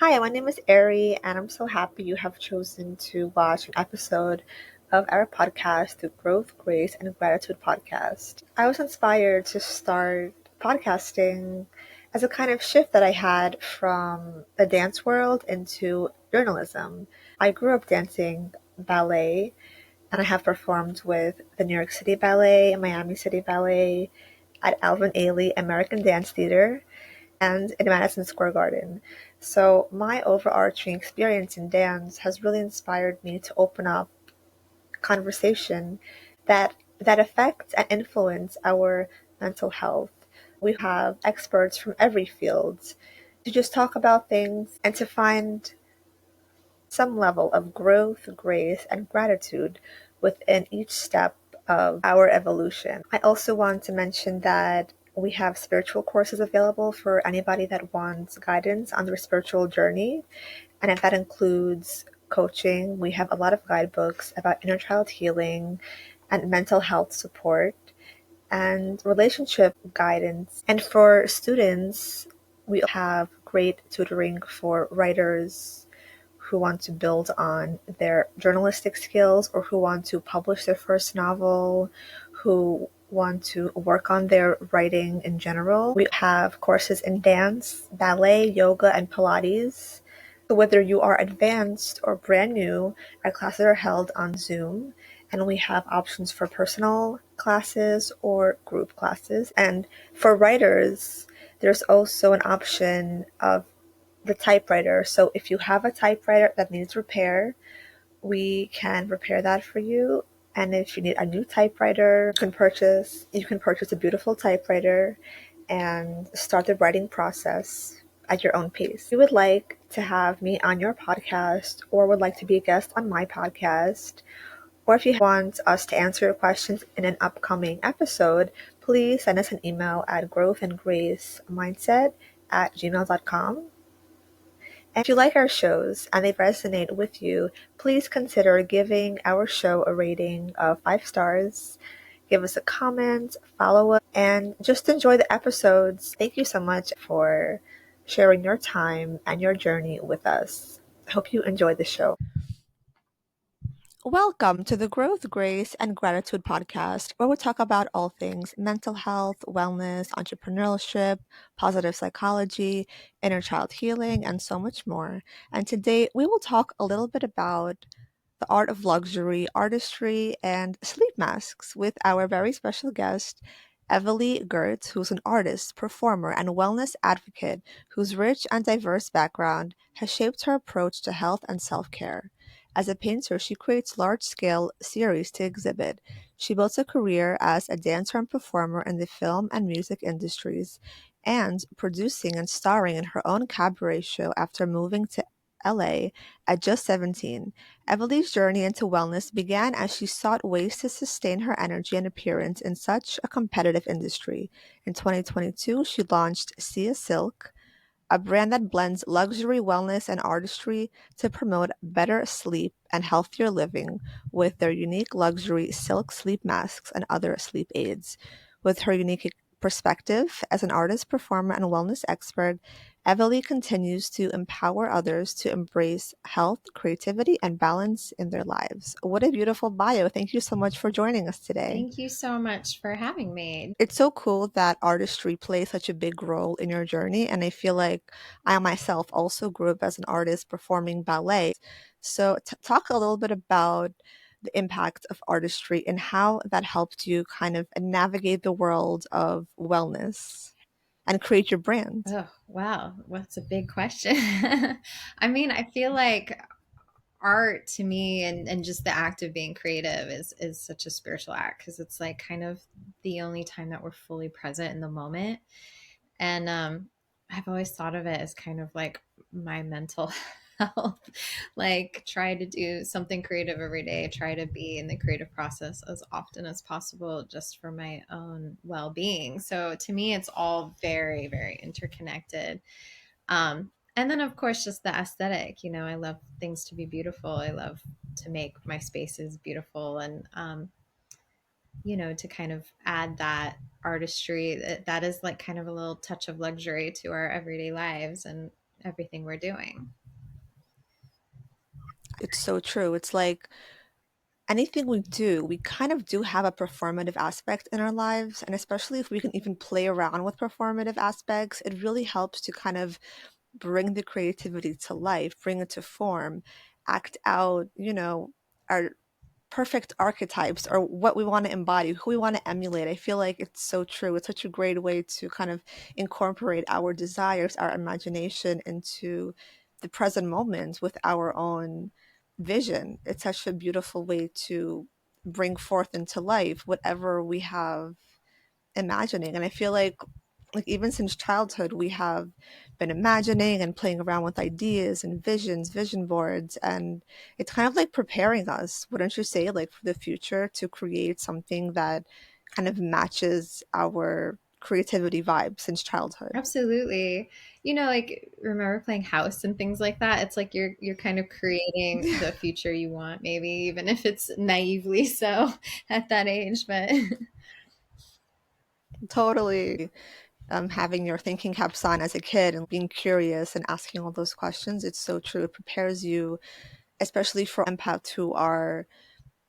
Hi, my name is Ari, and I'm so happy you have chosen to watch an episode of our podcast, the Growth, Grace, and Gratitude podcast. I was inspired to start podcasting as a kind of shift that I had from the dance world into journalism. I grew up dancing ballet, and I have performed with the New York City Ballet, Miami City Ballet, at Alvin Ailey American Dance Theater, and in Madison Square Garden. So my overarching experience in dance has really inspired me to open up conversation that affects and influence our mental health. We have experts from every field to just talk about things and to find some level of growth, grace, and gratitude within each step of our evolution. I also want to mention that we have spiritual courses available for anybody that wants guidance on their spiritual journey. And if that includes coaching, we have a lot of guidebooks about inner child healing and mental health support and relationship guidance. And for students, we have great tutoring for writers who want to build on their journalistic skills or who want to publish their first novel, who want to work on their writing in general. We have courses in dance, ballet, yoga, and Pilates. So whether you are advanced or brand new, our classes are held on Zoom, and we have options for personal classes or group classes. And for writers, there's also an option of the typewriter. So if you have a typewriter that needs repair, we can repair that for you. And if you need a new typewriter, you can purchase a beautiful typewriter and start the writing process at your own pace. If you would like to have me on your podcast or would like to be a guest on my podcast, or if you want us to answer your questions in an upcoming episode, please send us an email at growthandgracemindset@gmail.com. And if you like our shows and they resonate with you, please consider giving our show a rating of 5 stars. Give us a comment, follow us, and just enjoy the episodes. Thank you so much for sharing your time and your journey with us. I hope you enjoy the show. Welcome to the Growth, Grace, and Gratitude podcast, where we talk about all things mental health, wellness, entrepreneurship, positive psychology, inner child healing, and so much more. And today we will talk a little bit about the art of luxury, artistry, and sleep masks with our very special guest, Evalee Gerz, who's an artist, performer, and wellness advocate whose rich and diverse background has shaped her approach to health and self care. As a painter, she creates large scale series to exhibit. She built a career as a dancer and performer in the film and music industries, and producing and starring in her own cabaret show after moving to LA at just 17. Evalee's journey into wellness began as she sought ways to sustain her energy and appearance in such a competitive industry. In 2022, she launched Sia Silk, a brand that blends luxury, wellness, and artistry to promote better sleep and healthier living with their unique luxury silk sleep masks and other sleep aids. With her unique perspective as an artist, performer, and wellness expert, Evalee continues to empower others to embrace health, creativity, and balance in their lives. What a beautiful bio. Thank you so much for joining us today. Thank you so much for having me. It's so cool that artistry plays such a big role in your journey. And I feel like I myself also grew up as an artist performing ballet. So, talk a little bit about the impact of artistry and how that helped you kind of navigate the world of wellness and create your brand. Oh, wow. What's a big question? I mean, I feel like art to me and just the act of being creative is such a spiritual act because it's like kind of the only time that we're fully present in the moment. And I've always thought of it as kind of like my mental health. Like try to do something creative every day, try to be in the creative process as often as possible just for my own well-being. So to me it's all very, very interconnected. And then of course just the aesthetic, I love things to be beautiful. I love to make my spaces beautiful and to kind of add that artistry that is like kind of a little touch of luxury to our everyday lives. And everything we're doing. It's so true. It's like anything we do, we kind of do have a performative aspect in our lives. And especially if we can even play around with performative aspects, it really helps to kind of bring the creativity to life, bring it to form, act out, our perfect archetypes or what we want to embody, who we want to emulate. I feel like it's so true. It's such a great way to kind of incorporate our desires, our imagination into the present moment with our own vision. It's such a beautiful way to bring forth into life whatever we have imagining. And I feel like even since childhood, we have been imagining and playing around with ideas and visions, vision boards, and it's kind of like preparing us, wouldn't you say, like for the future to create something that kind of matches our creativity vibe since childhood. Absolutely. Like remember playing house and things like that? It's like you're kind of creating the future you want, maybe even if it's naively so at that age, but Totally. Having your thinking caps on as a kid and being curious and asking all those questions, it's so true. It prepares you, especially for empaths who are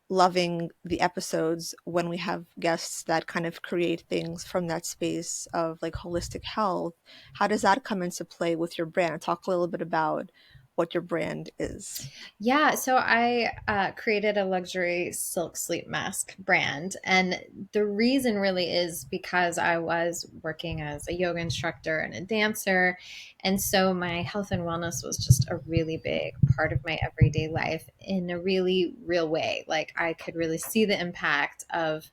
loving the episodes when we have guests that kind of create things from that space of like holistic health. How does that come into play with your brand? Talk a little bit about what your brand is. yeah, so I created a luxury silk sleep mask brand. And the reason really is because I was working as a yoga instructor and a dancer. And so my health and wellness was just a really big part of my everyday life in a really real way. Like I could really see the impact of,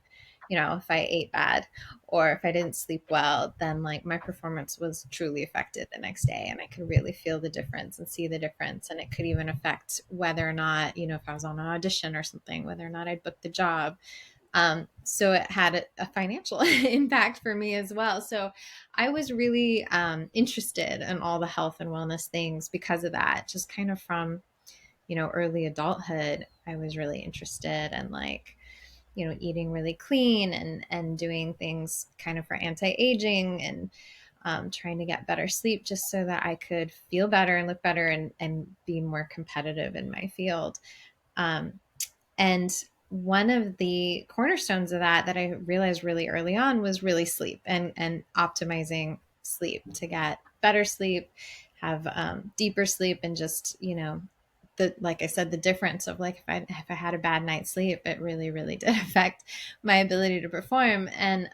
if I ate bad or if I didn't sleep well, then like my performance was truly affected the next day. And I could really feel the difference and see the difference. And it could even affect whether or not, if I was on an audition or something, whether or not I'd booked the job. So it had a financial impact for me as well. So I was really interested in all the health and wellness things because of that, just kind of from, early adulthood. I was really interested in like, eating really clean and doing things kind of for anti-aging and trying to get better sleep just so that I could feel better and look better and be more competitive in my field. Um, and one of the cornerstones of that I realized really early on was really sleep and optimizing sleep to get better sleep, have deeper sleep, and just the like I said, the difference of like if I had a bad night's sleep, it really really did affect my ability to perform. And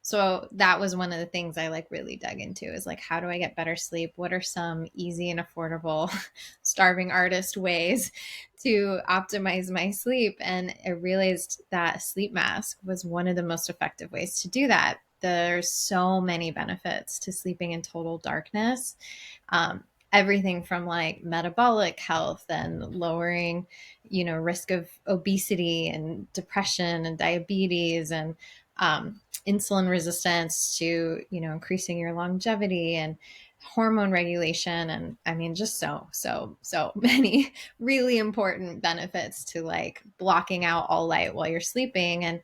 so that was one of the things I like really dug into is like, how do I get better sleep? What are some easy and affordable starving artist ways to optimize my sleep? And I realized that a sleep mask was one of the most effective ways to do that. There's so many benefits to sleeping in total darkness. Um, Everything from like metabolic health and lowering, risk of obesity and depression and diabetes and insulin resistance to, increasing your longevity and hormone regulation. And I mean, just so many really important benefits to like blocking out all light while you're sleeping. And,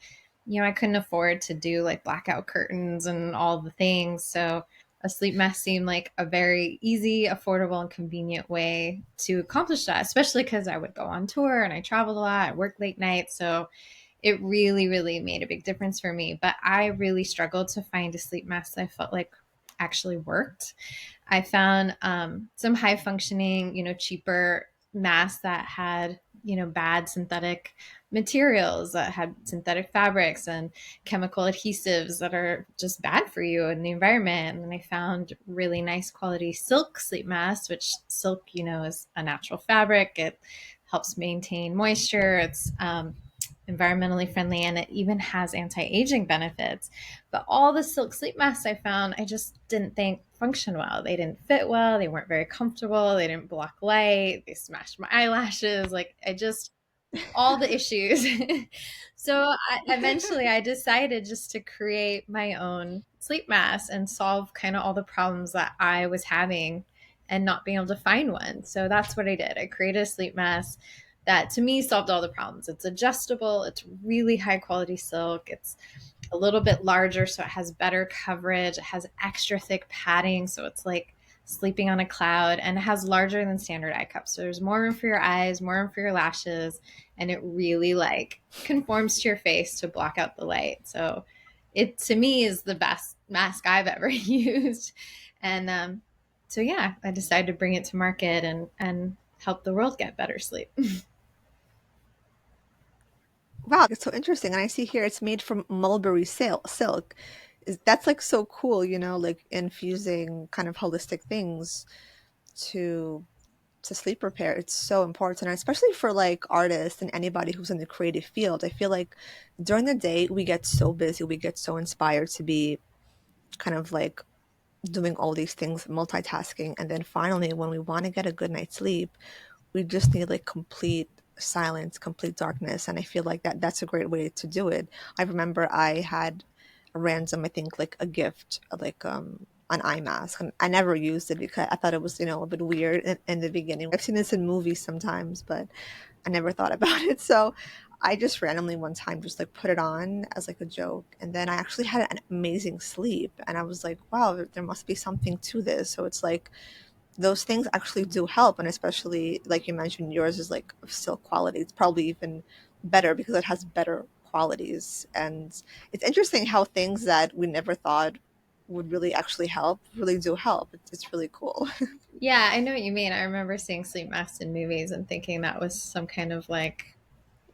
I couldn't afford to do like blackout curtains and all the things. So a sleep mask seemed like a very easy, affordable, and convenient way to accomplish that, especially because I would go on tour and I traveled a lot, I worked late nights. So it really, really made a big difference for me. But I really struggled to find a sleep mask that I felt like actually worked. I found some high functioning, cheaper masks that had, bad synthetic materials, that had synthetic fabrics and chemical adhesives that are just bad for you in the environment. And then I found really nice quality silk sleep masks, which silk, is a natural fabric. It helps maintain moisture. It's environmentally friendly, and it even has anti-aging benefits. But all the silk sleep masks I found, I just didn't think function well. They didn't fit well. They weren't very comfortable. They didn't block light. They smashed my eyelashes. Like I just all the issues. So eventually I decided just to create my own sleep mask and solve kind of all the problems that I was having and not being able to find one. So that's what I did. I created a sleep mask that to me solved all the problems. It's adjustable, it's really high quality silk, it's a little bit larger so it has better coverage, it has extra thick padding so it's like sleeping on a cloud, and it has larger than standard eye cups. So there's more room for your eyes, more room for your lashes, and it really like conforms to your face to block out the light. So it to me is the best mask I've ever used. And so yeah, I decided to bring it to market and help the world get better sleep. Wow, it's so interesting. And I see here it's made from mulberry silk. That's like so cool, like infusing kind of holistic things to sleep repair. It's so important, and especially for like artists and anybody who's in the creative field. I feel like during the day we get so busy, we get so inspired to be kind of like doing all these things, multitasking, and then finally when we want to get a good night's sleep, we just need like complete silence, complete darkness. And I feel like that's a great way to do it. I remember I had a random, I think like a gift, like an eye mask, and I never used it because I thought it was, a bit weird in the beginning. I've seen this in movies sometimes, but I never thought about it. So I just randomly one time just like put it on as like a joke, and then I actually had an amazing sleep, and I was like, wow, there must be something to this. So it's like those things actually do help, and especially like you mentioned, yours is like of silk quality. It's probably even better because it has better qualities. And it's interesting how things that we never thought would really actually help really do help. It's really cool. Yeah, I know what you mean. I remember seeing sleep masks in movies and thinking that was some kind of like,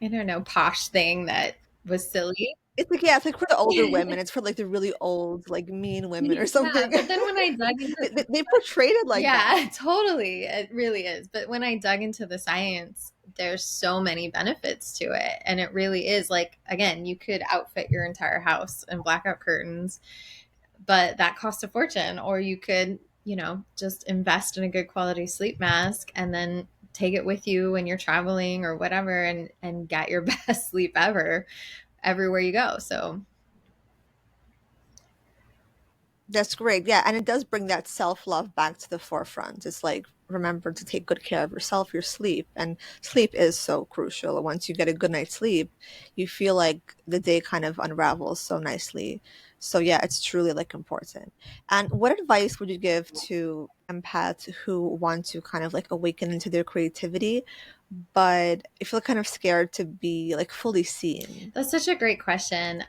I don't know, posh thing that was silly. It's like, yeah, it's like for the older women. It's for like the really old, like mean women or Yeah, something. but then when I dug into They portrayed it like that. yeah, totally. It really is. But when I dug into the science, there's so many benefits to it. And it really is like, again, you could outfit your entire house in blackout curtains, but that costs a fortune. Or you could, just invest in a good quality sleep mask and then take it with you when you're traveling or whatever and get your best sleep ever everywhere you go. So That's great. Yeah, and it does bring that self-love back to the forefront. It's like remember to take good care of yourself, your sleep, and sleep is so crucial. Once you get a good night's sleep, you feel like the day kind of unravels so nicely. So yeah, it's truly like important. And what advice would you give to empaths who want to kind of like awaken into their creativity, but I feel kind of scared to be like fully seen? that's such a great question.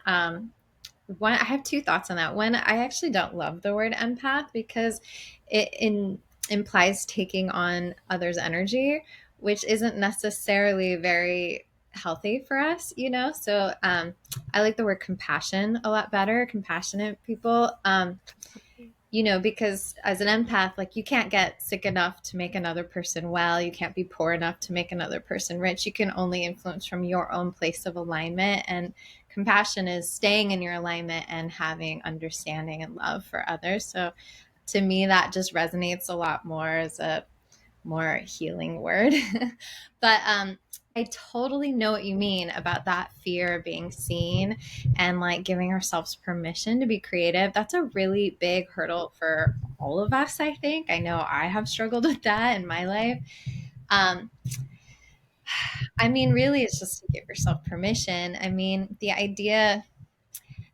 One, I have two thoughts on that. One, I actually don't love the word empath because it implies taking on others' energy, which isn't necessarily very healthy for us, So I like the word compassion a lot better. Compassionate people. Because as an empath, like you can't get sick enough to make another person well. You can't be poor enough to make another person rich. You can only influence from your own place of alignment. And compassion is staying in your alignment and having understanding and love for others. So to me, that just resonates a lot more as a more healing word. But I totally know what you mean about that fear of being seen and like giving ourselves permission to be creative. That's a really big hurdle for all of us, I think. I know I have struggled with that in my life. Um, I mean, really, it's just to give yourself permission. I mean, the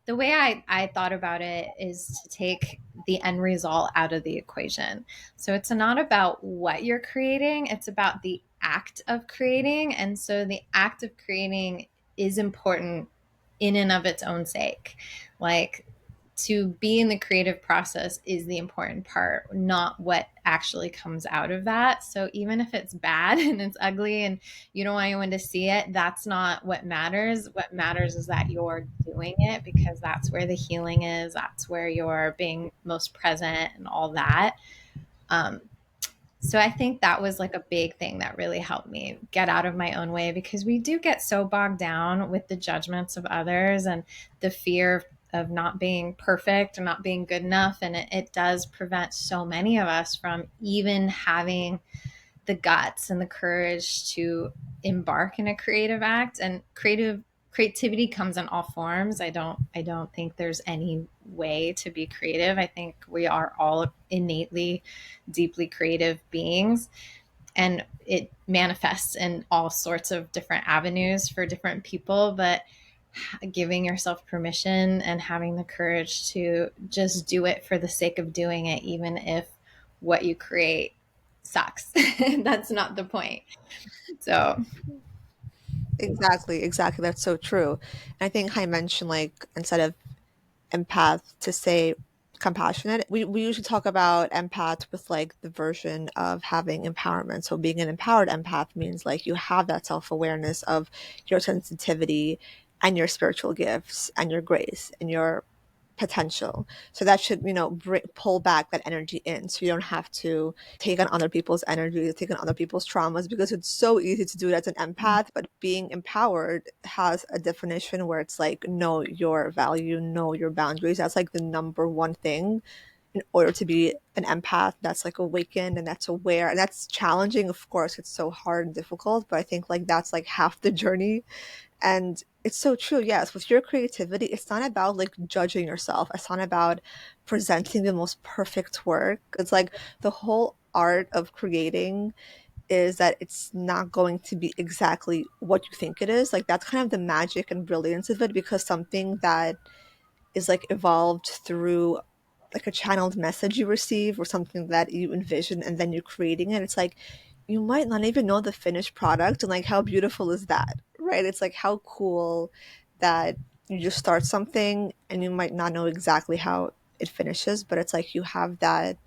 way I thought about it is to take the end result out of the equation. So it's not about what you're creating, it's about the act of creating. And so the act of creating is important in and of its own sake. Like to be in the creative process is the important part, not what actually comes out of that. So even if it's bad and it's ugly and you don't want anyone to see it, that's not what matters. What matters is that you're doing it because that's where the healing is. That's where you're being most present and all that. Um, so I think that was like a big thing that really helped me get out of my own way because we do get so bogged down with the judgments of others and the fear of not being perfect or not being good enough. And it does prevent so many of us from even having the guts and the courage to embark in a creative act. And creativity comes in all forms. I don't think there's any way to be creative. I think we are all innately deeply creative beings, and it manifests in all sorts of different avenues for different people. But giving yourself permission and having the courage to just do it for the sake of doing it, even if what you create sucks. That's not the point. So Exactly, exactly. That's so true. And I think I mentioned like instead of empath to say compassionate. We usually talk about empath with like the version of having empowerment. So being an empowered empath means like you have that self-awareness of your sensitivity and your spiritual gifts and your grace and your potential. So that should, pull back that energy in. So you don't have to take on other people's energy, take on other people's traumas, because it's so easy to do that as an empath. But being empowered has a definition where it's like, know your value, know your boundaries. That's like the number one thing in order to be an empath that's like awakened and that's aware. And that's challenging, of course. It's so hard and difficult, but I think like that's like half the journey. And it's so true. Yes, with your creativity, it's not about like judging yourself. It's not about presenting the most perfect work. It's like the whole art of creating is that it's not going to be exactly what you think it is. Like that's kind of the magic and brilliance of it, because something that is like evolved through like a channeled message you receive or something that you envision and then you're creating it, it's like you might not even know the finished product. And like how beautiful is that, right? It's like how cool that you just start something and you might not know exactly how it finishes, but it's like you have that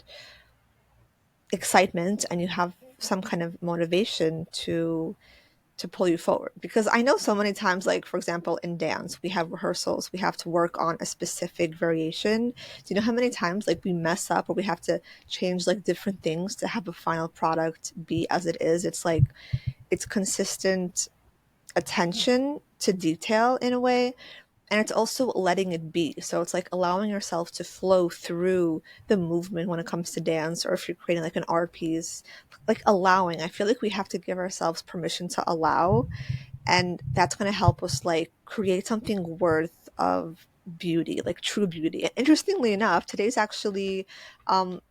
excitement and you have some kind of motivation to pull you forward. Because I know so many times, like for example in dance we have rehearsals, we have to work on a specific variation. Do you know how many times like we mess up or we have to change like different things to have a final product be as it is? It's like it's consistent attention to detail in a way, and it's also letting it be. So it's like allowing yourself to flow through the movement when it comes to dance, or if you're creating like an art piece, like allowing. I feel like we have to give ourselves permission to allow, and that's going to help us like create something worth of beauty, like true beauty. And interestingly enough, today's actually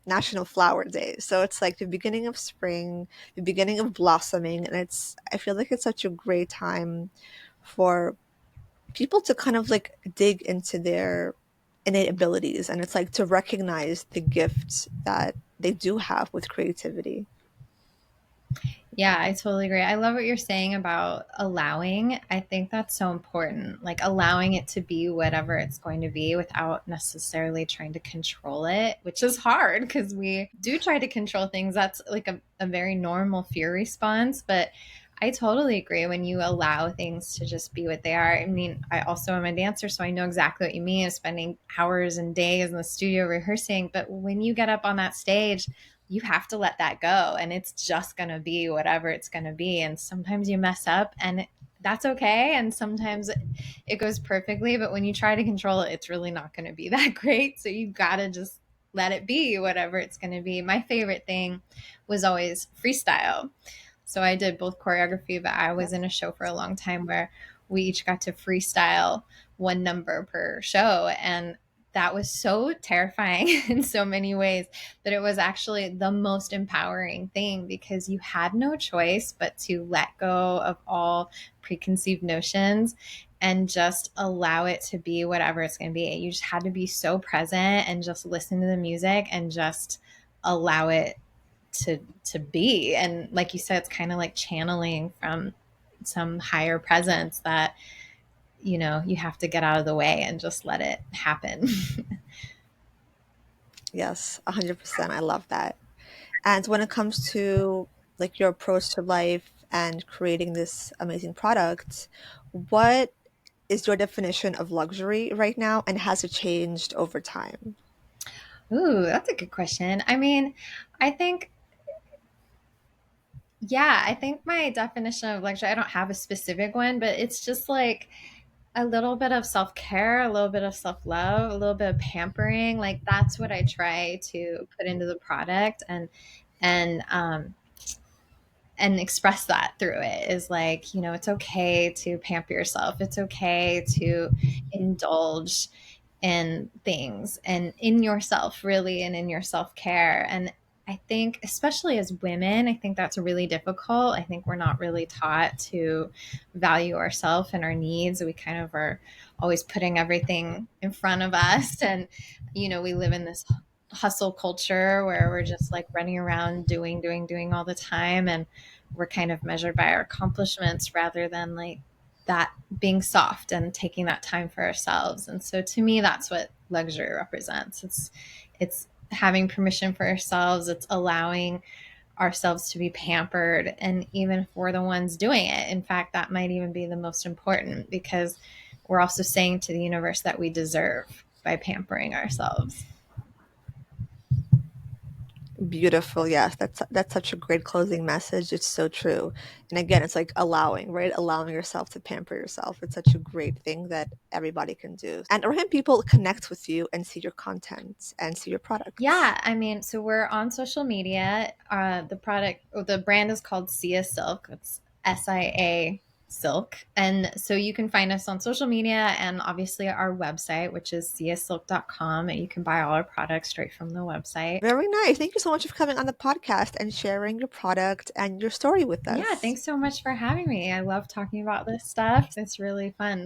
National Flower Day, so it's like the beginning of spring, the beginning of blossoming, and it's, I feel like it's such a great time for people to kind of like dig into their innate abilities, and it's like to recognize the gifts that they do have with creativity. yeah, I totally agree. I love what you're saying about allowing. I think that's so important. Like allowing it to be whatever it's going to be without necessarily trying to control it, which is hard because we do try to control things. That's like a very normal fear response. But I totally agree when you allow things to just be what they are. I mean, I also am a dancer, so I know exactly what you mean, spending hours and days in the studio rehearsing. But when you get up on that stage, you have to let that go, and it's just going to be whatever it's going to be. And sometimes you mess up and that's okay, and sometimes it goes perfectly, but when you try to control it, it's really not going to be that great. So you got to just let it be whatever it's going to be. My favorite thing was always freestyle. So I did both choreography, but I was in a show for a long time where we each got to freestyle one number per show. And that was so terrifying in so many ways, but it was actually the most empowering thing because you had no choice but to let go of all preconceived notions and just allow it to be whatever it's going to be. You just had to be so present and just listen to the music and just allow it to be. And like you said, it's kind of like channeling from some higher presence that you have to get out of the way and just let it happen. Yes, 100%. I love that. And when it comes to like your approach to life and creating this amazing product, what is your definition of luxury right now, and has it changed over time? Ooh, that's a good question. I mean, I think, yeah, I think my definition of luxury, I don't have a specific one, but it's just like a little bit of self care, a little bit of self love, a little bit of pampering. Like that's what I try to put into the product, and and express that through it is like, it's okay to pamper yourself. It's okay to indulge in things and in yourself, really, and in your self care. And I think, especially as women, I think that's really difficult. I think we're not really taught to value ourselves and our needs. We kind of are always putting everything in front of us. And, we live in this hustle culture where we're just like running around doing all the time, and we're kind of measured by our accomplishments rather than like that being soft and taking that time for ourselves. And so to me, that's what luxury represents. It's having permission for ourselves. It's allowing ourselves to be pampered. And even if we're the ones doing it, in fact, that might even be the most important, because we're also saying to the universe that we deserve by pampering ourselves. Beautiful. Yes, that's such a great closing message. It's so true. And again, it's like allowing, right? Allowing yourself to pamper yourself. It's such a great thing that everybody can do. And where can people connect with you and see your content and see your products? Yeah, I mean, so we're on social media. The brand is called Sia Silk. It's SIA Silk. And so you can find us on social media and obviously our website, which is siasilk.com. And you can buy all our products straight from the website. Very nice. Thank you so much for coming on the podcast and sharing your product and your story with Yeah, us. thanks so much for having me. I love talking about this stuff. It's really fun.